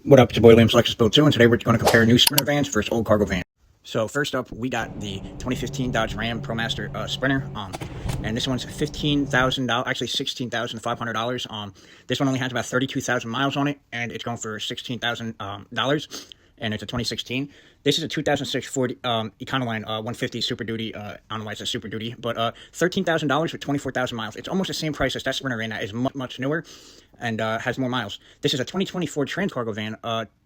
What up, it's your boy Liam's Lexus Build 2, and today we're going to compare new Sprinter vans versus old cargo van. So first up, we got the 2015 Dodge Ram ProMaster Sprinter, and this one's $15,000, actually $16,500. This one only has about 32,000 miles on it, and it's going for $16,000, and it's a 2016. This is a 2006 Ford Econoline 150 Super Duty. I don't know why it says Super Duty, but $13,000 for 24,000 miles. It's almost the same price as that Sprinter van that is much newer and has more miles. This is a 2020 Ford Transcargo van,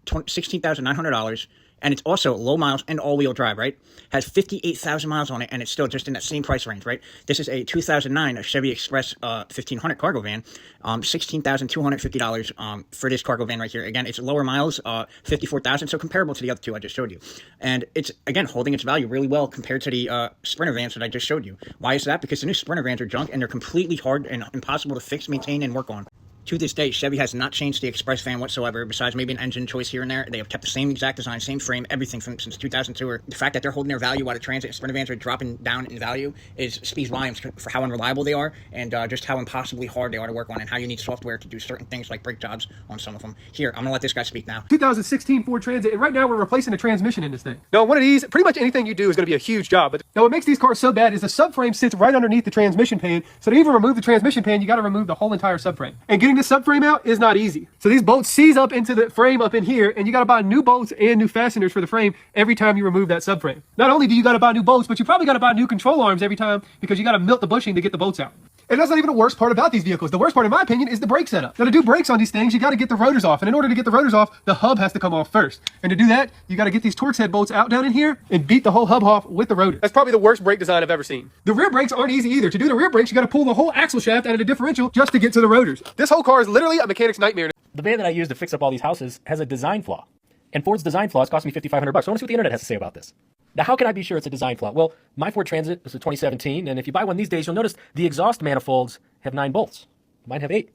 $16,900, and it's also low miles and all-wheel drive, right? Has 58,000 miles on it, and it's still just in that same price range, right? This is a 2009 Chevy Express 1500 cargo van, $16,250 for this cargo van right here. Again, it's lower miles, 54,000, so comparable to the other two I just showed you. And it's, again, holding its value really well compared to the Sprinter vans that I just showed you. Why is that? Because the new Sprinter vans are junk, and they're completely hard and impossible to fix, maintain, and work on. To this day, Chevy has not changed the Express van whatsoever, besides maybe an engine choice here and there. They have kept the same exact design, same frame, everything since 2002. The fact that they're holding their value out of transit and Sprinter vans are dropping down in value speaks volumes for how unreliable they are, and just how impossibly hard they are to work on, and how you need software to do certain things like brake jobs on some of them. Here, I'm going to let this guy speak now. 2016 Ford Transit, and right now we're replacing the transmission in this thing. Now, one of these, pretty much anything you do is going to be a huge job, but now what makes these cars so bad is the subframe sits right underneath the transmission pan, so to even remove the transmission pan, you got to remove the whole entire subframe. And getting the subframe out is not easy. So these bolts seize up into the frame up in here, and you got to buy new bolts and new fasteners for the frame every time you remove that subframe. Not only do you got to buy new bolts, but you probably got to buy new control arms every time, because you got to melt the bushing to get the bolts out. And that's not even the worst part about these vehicles. The worst part, in my opinion, is the brake setup. Now, to do brakes on these things, you got to get the rotors off. And in order to get the rotors off, the hub has to come off first. And to do that, you got to get these Torx head bolts out down in here and beat the whole hub off with the rotor. That's probably the worst brake design I've ever seen. The rear brakes aren't easy either. To do the rear brakes, you got to pull the whole axle shaft out of the differential just to get to the rotors. This whole car is literally a mechanic's nightmare. The van that I use to fix up all these houses has a design flaw. And Ford's design flaws cost me $5,500. So I want to see what the internet has to say about this. Now, how can I be sure it's a design flaw? Well, my Ford Transit is a 2017, and if you buy one these days, you'll notice the exhaust manifolds have 9 bolts. Mine have 8.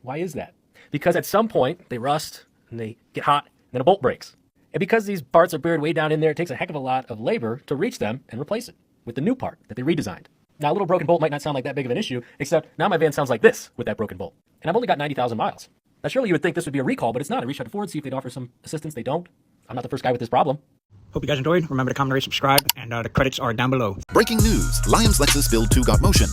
Why is that? Because at some point, they rust, and they get hot, and then a bolt breaks. And because these parts are buried way down in there, it takes a heck of a lot of labor to reach them and replace it with the new part that they redesigned. Now, a little broken bolt might not sound like that big of an issue, except now my van sounds like this with that broken bolt. And I've only got 90,000 miles. Now, surely you would think this would be a recall, but it's not. I reached out to Ford, see if they'd offer some assistance. They don't. I'm not the first guy with this problem. Hope you guys enjoyed. Remember to comment, rate, subscribe, and the credits are down below. Breaking news. Liam's Lexus Build 2 got motion.